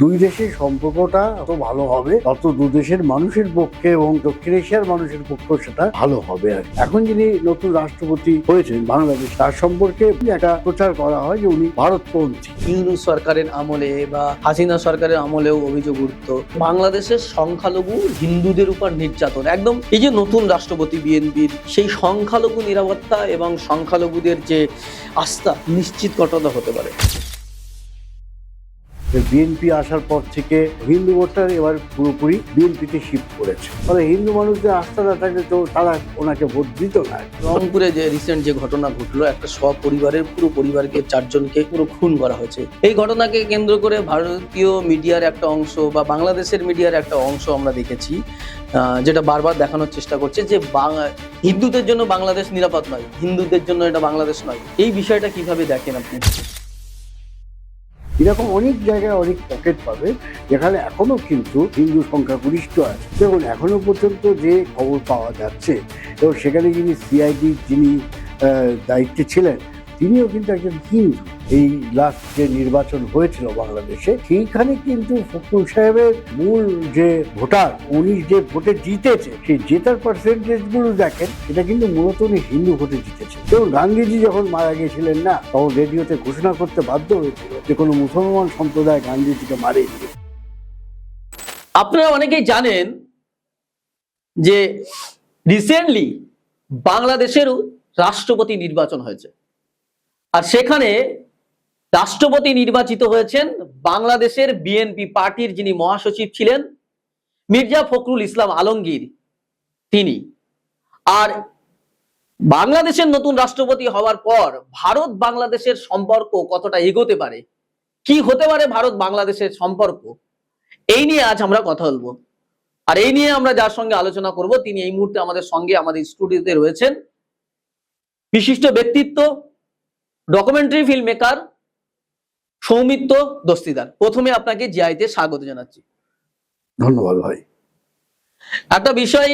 দুই দেশের সম্পর্কটা যত ভালো হবে তত দু দেশের মানুষের পক্ষে এবং দক্ষিণ এশিয়ার মানুষের পক্ষেও সেটা ভালো হবে। আর এখন যিনি নতুন রাষ্ট্রপতি হয়েছেন বাংলাদেশ, তার সম্পর্কে একটা প্রচার করা হয় যে উনি ভারতপন্থী। ইউনূস সরকারের আমলে বা হাসিনা সরকারের আমলেও অভিযোগ উঠতো বাংলাদেশের সংখ্যালঘু হিন্দুদের উপর নির্যাতন। একদম এই যে নতুন রাষ্ট্রপতি বিএনপির সেই সংখ্যালঘু নিরাপত্তা এবং সংখ্যালঘুদের যে আস্থা নিশ্চিত ঘটনা হতে পারে। বিএনপি আসার পর থেকে হিন্দু ভোটার এবার পুরোপুরি বিএনপিতে শিফট করেছে, ফলে হিন্দু মানুষদের আস্থা না থাকলে তো তারা ওনাকে ভোট দিত না। রংপুরে যে রিসেন্ট যে ঘটনা ঘটলো, একটা সপরিবারের পুরো পরিবারকে 4 জনকে পুরো খুন করা হয়েছে। এই ঘটনাকে কেন্দ্র করে ভারতীয় মিডিয়ার একটা অংশ বা বাংলাদেশের মিডিয়ার একটা অংশ আমরা দেখেছি, যেটা বারবার দেখানোর চেষ্টা করছে যে হিন্দুদের জন্য বাংলাদেশ নিরাপদ নয়, হিন্দুদের জন্য এটা বাংলাদেশ নয়। এই বিষয়টা কিভাবে দেখেন আপনি? এরকম অনেক জায়গায় অনেক পকেট পাবে যেখানে এখনো কিন্তু হিন্দু সংখ্যাগরিষ্ঠ আছে। দেখুন, এখনো পর্যন্ত যে খবর পাওয়া যাচ্ছে এবং সেখানে যিনি সিআইডি যিনি দায়িত্বে ছিলেন তিনিও কিন্তু একজন হিন্দু। এই লাস্ট যে নির্বাচন হয়েছিল বাংলাদেশে, সেইখানে কিন্তু ফখরুল সাহেবের মূল যে ভোটার, উনি যে ভোটে জিতেছে, সেই জেতার পার্সেন্টেজ গুলো দেখেন, এটা কিন্তু মূলত উনি হিন্দু ভোটে জিতেছে। এবং গান্ধীজি যখন মারা গিয়েছিলেন না, তখন রেডিওতে ঘোষণা করতে বাধ্য হয়েছিল যে কোনো মুসলমান সম্প্রদায় গান্ধীজিকে মারেনি। আপনারা অনেকেই জানেন যে রিসেন্টলি বাংলাদেশের রাষ্ট্রপতি নির্বাচন হয়েছে, আর সেখানে রাষ্ট্রপতি নির্বাচিত হয়েছেন বাংলাদেশের বিএনপি পার্টির যিনি মহাসচিব ছিলেন মির্জা ফখরুল ইসলাম আলমগীর, তিনি। আর বাংলাদেশের নতুন রাষ্ট্রপতি হওয়ার পর ভারত বাংলাদেশের সম্পর্ক কতটা এগোতে পারে, কি হতে পারে ভারত বাংলাদেশের সম্পর্ক, এই নিয়ে আজ আমরা কথা বলবো। আর এই নিয়ে আমরা যার সঙ্গে আলোচনা করব তিনি এই মুহূর্তে আমাদের সঙ্গে আমাদের স্টুডিওতে রয়েছেন, বিশিষ্ট ব্যক্তিত্ব, documentary film maker Soumitra Dastidar. প্রথমে আপনাকে জিআইতে স্বাগত জানাচ্ছি। ধন্যবাদ ভাই। একটা বিষয়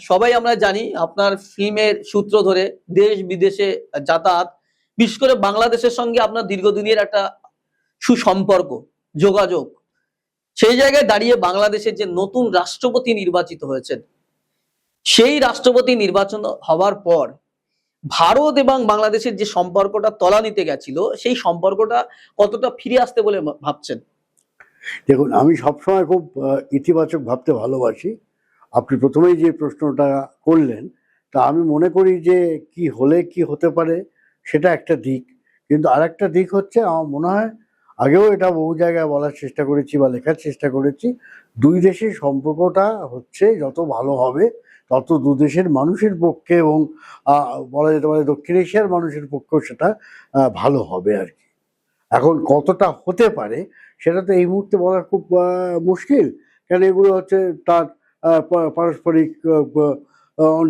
সবাই আমরা জানি, আপনার ফিল্মের সূত্র ধরে দেশ বিদেশে যাতায়াত, বিশেষ করে বাংলাদেশের সঙ্গে আপনার দীর্ঘদিনের একটা সুসম্পর্ক, যোগাযোগ। সেই জায়গায় দাঁড়িয়ে বাংলাদেশের যে নতুন রাষ্ট্রপতি নির্বাচিত হয়েছেন, সেই রাষ্ট্রপতি নির্বাচন হওয়ার পর ভারত এবং বাংলাদেশের যে সম্পর্কটা তলানিতে গেছিল, সেই সম্পর্কটা কতটা ফিরে আসতে বলে ভাবছেন? দেখুন, আমি সবসময় খুব ইতিবাচক ভাবতে ভালোবাসি। আপনি প্রথমেই যে প্রশ্নটা করলেন, তা আমি মনে করি যে কি হলে কি হতে পারে সেটা একটা দিক, কিন্তু আর একটা দিক হচ্ছে, আমার মনে হয় আগেও এটা বহু জায়গায় বলার চেষ্টা করেছি বা লেখার চেষ্টা করেছি, দুই দেশের সম্পর্কটা হচ্ছে যত ভালো হবে তত দু দেশের মানুষের পক্ষে এবং বলা যেতে পারে দক্ষিণ এশিয়ার মানুষের পক্ষেও সেটা ভালো হবে আর কি। এখন কতটা হতে পারে সেটা তো এই মুহূর্তে বলা খুব মুশকিল, কারণ এগুলো হচ্ছে তার পারস্পরিক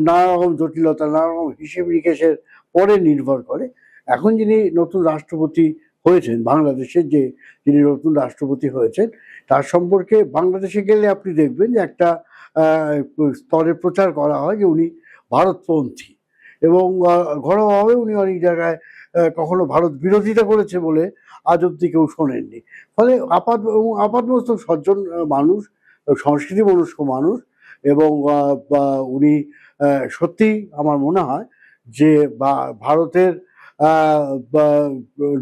নানা রকম জটিলতা, নানা রকম হিসেব নিকেশের পরে নির্ভর করে। এখন যিনি নতুন রাষ্ট্রপতি হয়েছেন বাংলাদেশের, যিনি নতুন রাষ্ট্রপতি হয়েছেন, তার সম্পর্কে বাংলাদেশে গেলে আপনি দেখবেন যে একটা স্তরে প্রচার করা হয় যে উনি ভারতপন্থী, এবং ঘরোয়াভাবে উনি অনেক জায়গায় কখনো ভারত বিরোধিতা করেছে বলে আজ অব্দি কেউ শোনেননি। ফলে আপাতমস্তক সজ্জন মানুষ, সংস্কৃতি মনস্ক মানুষ, এবং উনি সত্যি আমার মনে হয় যে ভারতের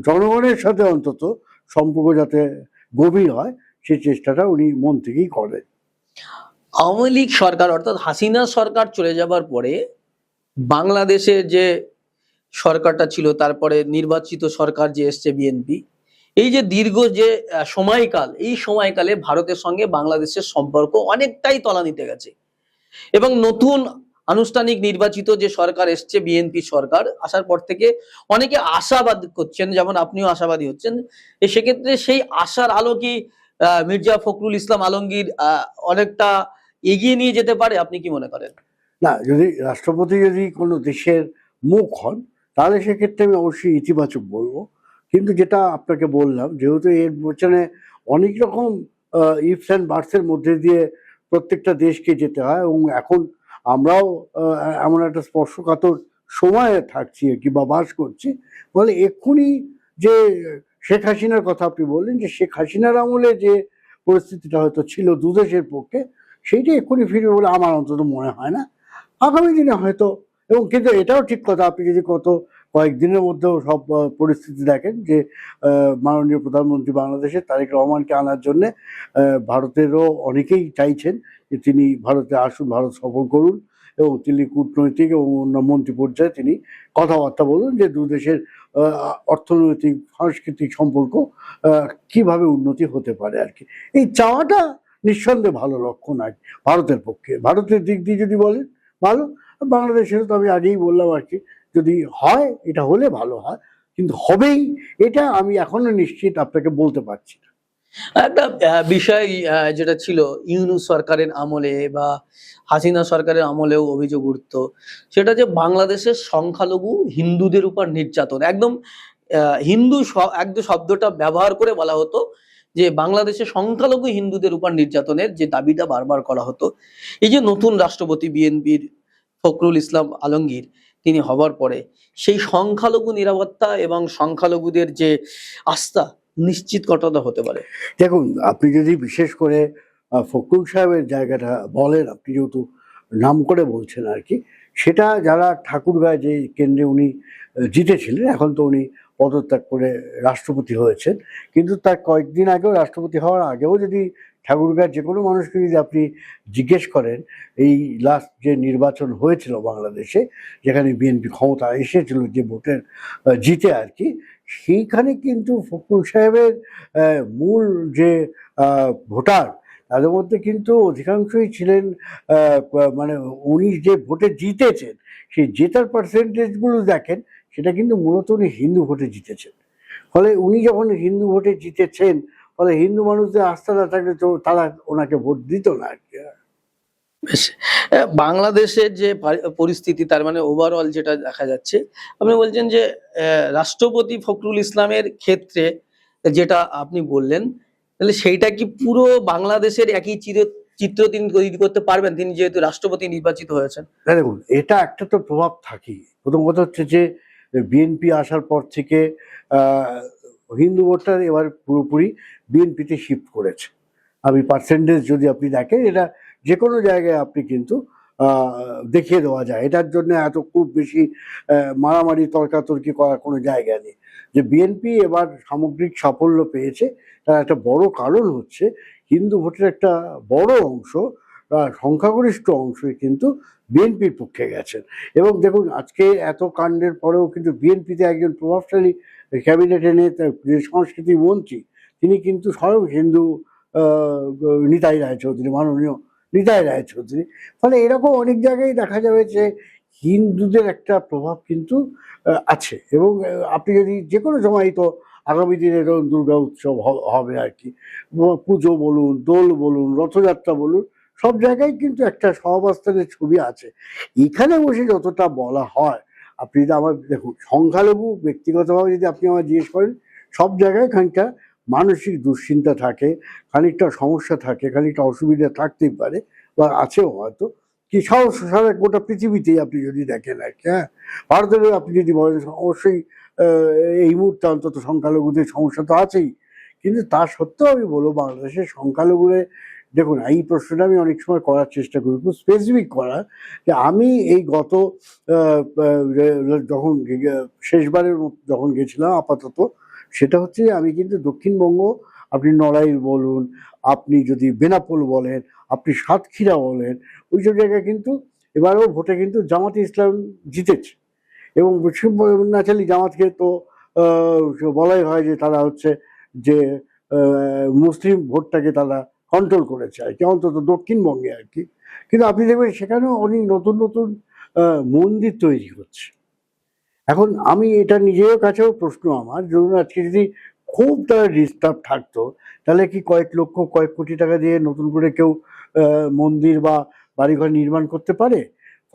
জনগণের সাথে অন্তত সম্পর্ক যাতে গভীর হয় সেই চেষ্টাটা উনি মন থেকেই করেন। আওয়ামী লীগ সরকার অর্থাৎ হাসিনা সরকার চলে যাবার পরে বাংলাদেশের যে সরকারটা ছিল, তারপরে নির্বাচিত সরকার যে এসছে বিএনপি, এই যে দীর্ঘ যে সময়কাল, এই সময়কালে ভারতের সঙ্গে বাংলাদেশের সম্পর্ক অনেকটাই তলানিতে গেছে। এবং নতুন আনুষ্ঠানিক নির্বাচিত যে সরকার এসছে বিএনপি সরকার, আসার পর থেকে অনেকে আশাবাদ করছেন, যেমন আপনিও আশাবাদী হচ্ছেন। সেক্ষেত্রে সেই আশার আলো কি মির্জা ফখরুল ইসলাম আলমগীর অনেকটা এগিয়ে নিয়ে যেতে পারে, আপনি কি মনে করেন? না, যদি রাষ্ট্রপতি যদি কোনো দেশের মুখ হন তাহলে সেক্ষেত্রে আমি অবশ্যই ইতিবাচক বলবো, কিন্তু যেটা আপনাকে বললাম, যেহেতু এর পেছনে অনেক রকম ইফস অ্যান্ড বাটসের মধ্যে দিয়ে প্রত্যেকটা দেশকে যেতে হয়, এবং এখন আমরাও এমন একটা স্পর্শকাতর সময়ে থাকছি কিংবা বাস করছি। ফলে এক্ষুনি যে শেখ হাসিনার কথা আপনি বললেন, যে শেখ হাসিনার আমলে যে পরিস্থিতিটা হয়তো ছিল দুদেশের পক্ষে, সেইটা এক্ষুনি ফিরবে বলে আমার অন্তত মনে হয় না। আগামী দিনে হয়তো, এবং কিন্তু এটাও ঠিক কথা, আপনি যদি কয়েকদিনের মধ্যেও সব পরিস্থিতি দেখেন যে মাননীয় প্রধানমন্ত্রী বাংলাদেশে তারেক রহমানকে আনার জন্য ভারতেরও অনেকেই চাইছেন যে তিনি ভারতে আসুন, ভারত সফর করুন, এবং তিনি কূটনৈতিক এবং অন্য মন্ত্রী পর্যায়ে তিনি কথাবার্তা বলুন যে দু দেশের অর্থনৈতিক সাংস্কৃতিক সম্পর্ক কিভাবে উন্নতি হতে পারে আর কি। এই চাওয়াটা নিঃসন্দেহে ভালো লক্ষণ আর কি ভারতের পক্ষে। ভারতের দিক দিয়ে যদি বলেন ভালো, বাংলাদেশের তো আমি আগেই বললাম আর কি, যদি হয় এটা হলে ভালো হয়, কিন্তু হবেই এটা আমি এখনো নিশ্চিত আপনাকে বলতে পারছি না। একটা বিষয় যেটা ছিল ইউনূস সরকারের আমলে বা হাসিনা সরকারের আমলেও অভিযোগ উঠত, সেটা যে বাংলাদেশের সংখ্যালঘু হিন্দুদের উপর নির্যাতন, একদম একদম শব্দটা ব্যবহার করে বলা হতো যে বাংলাদেশের সংখ্যালঘু হিন্দুদের উপর নির্যাতনের যে দাবিটা বারবার করা হতো। এই যে নতুন রাষ্ট্রপতি বিএনপির ফখরুল ইসলাম আলমগীর তিনি হবার পরে সেই সংখ্যালঘু নিরাপত্তা এবং সংখ্যালঘুদের যে আস্থা নিশ্চিত কতটা হতে পারে? দেখুন, আপনি যদি বিশেষ করে ফখরুল সাহেবের জায়গাটা বলেন, আপনি যেহেতু নাম করে বলছেন আর কি, সেটা যারা ঠাকুরগাঁয় যে কেন্দ্রে উনি জিতেছিলেন, এখন তো উনি পদত্যাগ করে রাষ্ট্রপতি হয়েছেন, কিন্তু তার কয়েকদিন আগেও, রাষ্ট্রপতি হওয়ার আগেও যদি ঠাকুরগাঁয়ের যে কোনো মানুষকে যদি আপনি জিজ্ঞেস করেন, এই লাস্ট যে নির্বাচন হয়েছিল বাংলাদেশে, যেখানে বিএনপি ক্ষমতা এসেছিল যে ভোটের জিতে আর কি, সেইখানে কিন্তু ফখরুল সাহেবের মূল যে ভোটার, তাদের মধ্যে কিন্তু অধিকাংশই ছিলেন মানে উনি যে ভোটে জিতেছেন, সেই জেতার পার্সেন্টেজগুলো দেখেন, সেটা কিন্তু মূলত উনি হিন্দু ভোটে জিতেছেন। ফলে উনি যখন হিন্দু ভোটে জিতেছেন, ফলে হিন্দু মানুষদের আস্থা না থাকলে তো তারা ওনাকে ভোট দিত না আর কি। বেশ। বাংলাদেশের যে পরিস্থিতি, তার মানে ওভারঅল যেটা দেখা যাচ্ছে, আপনি বলছেন যে রাষ্ট্রপতি ফখরুল ইসলামের ক্ষেত্রে যেটা আপনি বললেন, তাহলে সেইটা কি পুরো বাংলাদেশের একই চিত্র তিনি তৈরি করতে পারবেন, তিনি যেহেতু রাষ্ট্রপতি নির্বাচিত হয়েছেন? দেখুন, এটা একটা তো প্রভাব থাকেই। প্রথম কথা হচ্ছে যে বিএনপি আসার পর থেকে হিন্দু ভোটটা এবার পুরোপুরি বিএনপিতে শিফট করেছে। আমি পার্সেন্টেজ যদি আপনি দেখেন, এটা যে কোনো জায়গায় আপনি কিন্তু দেখিয়ে দেওয়া যায়। এটার জন্য এত খুব বেশি মারামারি তর্কাতর্কি করার কোনো জায়গা নেই। যে বিএনপি এবার সামগ্রিক সাফল্য পেয়েছে, তার একটা বড় কারণ হচ্ছে হিন্দু ভোটের একটা বড় অংশ, সংখ্যাগরিষ্ঠ অংশই কিন্তু বিএনপির পক্ষে গেছেন। এবং দেখুন, আজকে এত কাণ্ডের পরেও কিন্তু বিএনপিতে একজন প্রভাবশালী ক্যাবিনেটে নেতা, সংস্কৃতি মন্ত্রী, তিনি কিন্তু স্বয়ং হিন্দু নিতাই রায়চৌধুরী, মাননীয় নিতাই রায়চৌধুরী। ফলে এরকম অনেক জায়গায় দেখা যাবে যে হিন্দুদের একটা প্রভাব কিন্তু আছে। এবং আপনি যদি যে কোনো সময়, তো আগামী দিনে ধরুন দুর্গা উৎসব হবে আর কি, পুজো বলুন, দোল বলুন, রথযাত্রা বলুন, সব জায়গায় কিন্তু একটা সহাবস্থানের ছবি আছে। এখানে বসে যতটা বলা হয়, আপনি যদি আমার দেখুন, সংখ্যালঘু ব্যক্তিগতভাবে যদি আপনি আমার জিজ্ঞেস করেন, সব জায়গায় খানিকটা মানসিক দুশ্চিন্তা থাকে, খানিকটা সমস্যা থাকে, খানিকটা অসুবিধা থাকতেই পারে, বা আছেও হয়তো, কি সারা গোটা পৃথিবীতেই আপনি যদি দেখেন আর কি। হ্যাঁ, ভারতের আপনি যদি বলেন, অবশ্যই এই মুহূর্তে অন্তত সংখ্যালঘুদের সমস্যা তো আছেই, কিন্তু তা সত্ত্বেও আমি বলবো বাংলাদেশের সংখ্যালঘুরে, দেখুন, এই প্রশ্নটা আমি অনেক সময় করার চেষ্টা করি, খুব স্পেসিফিক করার, যে আমি এই গত যখন শেষবারের যখন গেছিলাম আপাতত, সেটা হচ্ছে আমি কিন্তু দক্ষিণবঙ্গ, আপনি নড়াইল বলুন, আপনি যদি বেনাপোল বলেন, আপনি সাতক্ষীরা বলেন, ওই সব জায়গায় কিন্তু এবারেও ভোটে কিন্তু জামাতে ইসলাম জিতেছে। এবং ন্যাচারালি জামাতকে তো বলাই হয় যে তারা হচ্ছে যে মুসলিম ভোটটাকে তারা কন্ট্রোল করেছে আর কি, অন্তত দক্ষিণবঙ্গে আর কি। কিন্তু আপনি দেখবেন সেখানেও অনেক নতুন নতুন মন্দির তৈরি হচ্ছে। এখন আমি এটা নিজের কাছেও প্রশ্ন আমার, ধরুন আজকে যদি খুব তারা ডিস্টার্ব থাকতো, তাহলে কি কয়েক লক্ষ, কয়েক কোটি টাকা দিয়ে নতুন করে কেউ মন্দির বা বাড়িঘর নির্মাণ করতে পারে?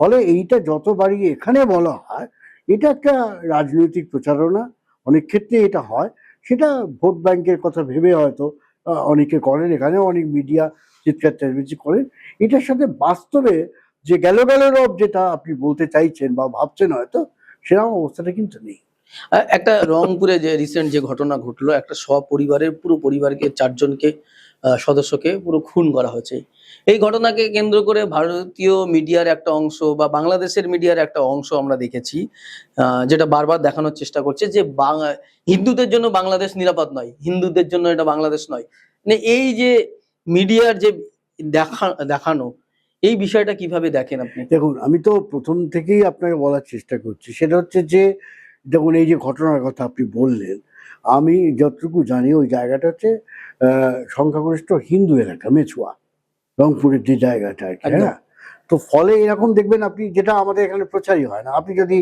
ফলে এইটা যত বাড়ি এখানে বলা হয়, এটা একটা রাজনৈতিক প্রচারণা, অনেক ক্ষেত্রে এটা হয়, সেটা ভোট ব্যাংকের কথা ভেবে হয়তো অনেকে করেন, এখানেও অনেক মিডিয়া চিৎকার চেঁচামেচি করেন। এটার সাথে বাস্তবে যে গেল রব যেটা আপনি বলতে চাইছেন বা ভাবছেন হয়তো, সেরকম অবস্থাটা কিন্তু নেই। একটা রংপুরে যে রিসেন্ট যে ঘটনা ঘটলো, একটা সপরিবারের পুরো পরিবারকে 4 জনকে সদস্যকে পুরো খুন করা হয়েছে। এই ঘটনাকে কেন্দ্র করে ভারতীয় মিডিয়ার একটা অংশ বা বাংলাদেশের মিডিয়ার একটা অংশ আমরা দেখেছি, যেটা বারবার দেখানোর চেষ্টা করছে যে হিন্দুদের জন্য বাংলাদেশ নিরাপদ নয়, হিন্দুদের জন্য এটা বাংলাদেশ নয়। মানে এই যে মিডিয়ার যে দেখানো, এই বিষয়টা কিভাবে দেখেন আপনি? দেখুন, আমি তো প্রথম থেকেই আপনাকে বলার চেষ্টা করছি, সেটা হচ্ছে যে দেখুন, এই যে ঘটনার কথা আপনি বললেন, আমি যতটুকু জানি ওই জায়গাটা হচ্ছে সংখ্যাগরিষ্ঠ হিন্দু এলাকা, মেছুয়া, রংপুরের যে জায়গাটা আর কি, একদম। হ্যাঁ। তো ফলে এরকম দেখবেন আপনি, যেটা আমাদের এখানে প্রচারই হয় না। আপনি যদি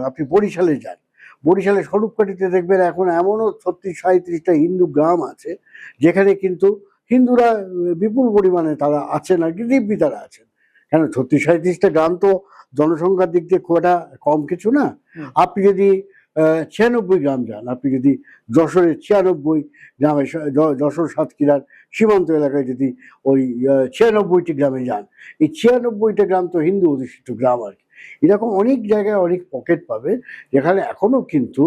আপনি বরিশালে যান, বরিশালের স্বরূপকাঠিতে দেখবেন এখন এমনও 36-37টা হিন্দু গ্রাম আছে যেখানে কিন্তু হিন্দুরা বিপুল পরিমাণে তারা আছেন আর কি, দিব্যি তারা আছেন। কেন, 36-37টা গ্রাম তো জনসংখ্যার দিক দিয়ে খুব একটা কম কিছু না। আপনি যদি 96 গ্রাম যান, আপনি যদি যশোরের 96 গ্রামে, যশোর সাতক্ষীরার সীমান্ত এলাকায় যদি ওই 96টি গ্রামে যান, এই 96টা গ্রাম তো হিন্দু অধ্যুষিত গ্রাম আর কি। এরকম অনেক জায়গায় অনেক পকেট পাবে যেখানে এখনো কিন্তু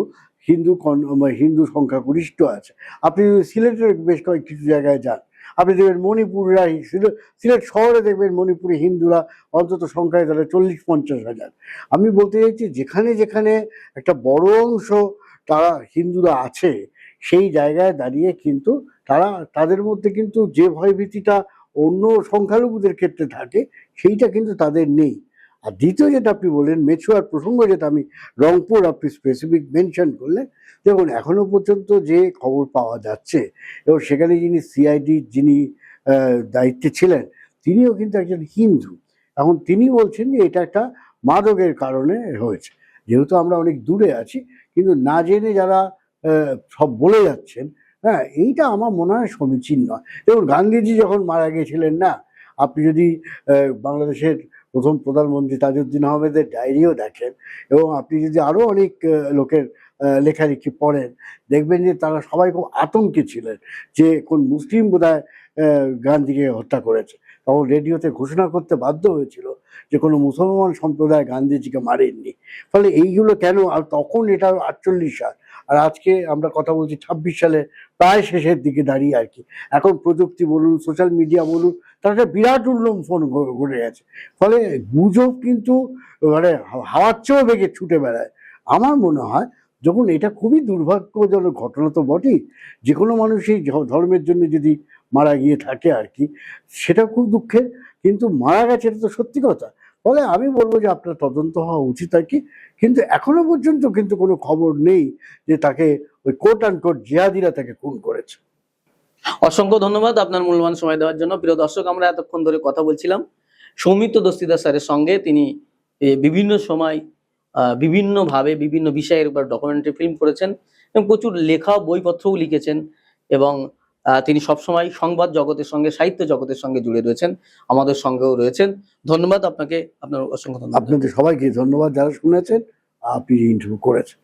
হিন্দু সংখ্যাগরিষ্ঠ আছে। আপনি যদি সিলেটের বেশ কিছু জায়গায় যান, আপনি দেখবেন মণিপুররা, সিলেট শহরে দেখবেন মণিপুরি হিন্দুরা অন্তত সংখ্যায় তারা 40-50 হাজার। আমি বলতে চাইছি, যেখানে যেখানে একটা বড় অংশ তারা হিন্দুরা আছে, সেই জায়গায় দাঁড়িয়ে কিন্তু তাদের মধ্যে কিন্তু যে ভয়ভীতিটা অন্য সংখ্যালঘুদের ক্ষেত্রে থাকে, সেইটা কিন্তু তাদের নেই। আর দ্বিতীয় যেটা আপনি বললেন, মেছুয়ার প্রসঙ্গ, যেটা আমি রংপুর আপনি স্পেসিফিক মেনশন করলেন, দেখুন এখনো পর্যন্ত যে খবর পাওয়া যাচ্ছে, এবং সেখানে যিনি দায়িত্বে ছিলেন, তিনিও কিন্তু একজন হিন্দু। এখন তিনি বলছেন যে এটা একটা মাদকের কারণে হয়েছে। যেহেতু আমরা অনেক দূরে আছি, কিন্তু না জেনে যারা সব বলে যাচ্ছেন, হ্যাঁ, এইটা আমার মনে হয় সমীচীন নয়। দেখুন, গান্ধীজি যখন মারা গিয়েছিলেন না, আপনি যদি বাংলাদেশের প্রথম প্রধানমন্ত্রী তাজউদ্দিন আহমেদের ডায়েরিও দেখেন, এবং আপনি যদি আরও অনেক লোকের লেখালেখি পড়েন, দেখবেন যে তারা সবাই খুব আতঙ্কে ছিলেন যে কোন মুসলিম বোধহয় গান্ধীকে হত্যা করেছে। তখন রেডিওতে ঘোষণা করতে বাধ্য হয়েছিল যে কোনো মুসলমান সম্প্রদায় গান্ধীজিকে মারেননি। ফলে এইগুলো কেন, আর তখন এটা 48 সাল, আর আজকে আমরা কথা বলছি 26 সালে, প্রায় শেষের দিকে দাঁড়িয়ে আর কি। এখন প্রযুক্তি বলুন, সোশ্যাল মিডিয়া বলুন, তার একটা বিরাট উল্লম্ফন ঘটে গেছে। ফলে গুজব কিন্তু মানে হাওয়ার চেয়েও বেগে ছুটে বেড়ায়। আমার মনে হয়, যখন এটা খুবই দুর্ভাগ্যজনক ঘটনা তো বটেই, যে কোনো মানুষই ধর্মের জন্য যদি মারা গিয়ে থাকে আর কি, সেটা খুব দুঃখের, কিন্তু মারা গেছে এটা তো সত্যি কথা। ফলে আমি বলবো যে আপনার তদন্ত হওয়া উচিত আর কি, কিন্তু এখনো পর্যন্ত কিন্তু কোনো খবর নেই যে তাকে ওই কোট অ্যান্ড কোট জিহাদিরা তাকে খুন করেছে। অসংখ্য ধন্যবাদ আপনার মূল্যবান সময় দেওয়ার জন্য। প্রিয় দর্শক, আমরা এতক্ষণ ধরে কথা বলছিলাম সৌমিত্র দস্তিদার স্যারের সঙ্গে। তিনি বিভিন্ন সময় বিভিন্নভাবে বিভিন্ন বিষয়ের উপর ডকুমেন্টারি ফিল্ম করেছেন এবং প্রচুর লেখা বইপত্রও লিখেছেন, এবং তিনি সবসময় সংবাদ জগতের সঙ্গে, সাহিত্য জগতের সঙ্গে জুড়ে রয়েছেন, আমাদের সঙ্গেও রয়েছেন। ধন্যবাদ আপনাকে, আপনার অসংখ্য ধন্যবাদ। আপনাদের সবাইকে ধন্যবাদ যারা শুনেছেন, আপনি ইন্টারভিউ করেছেন।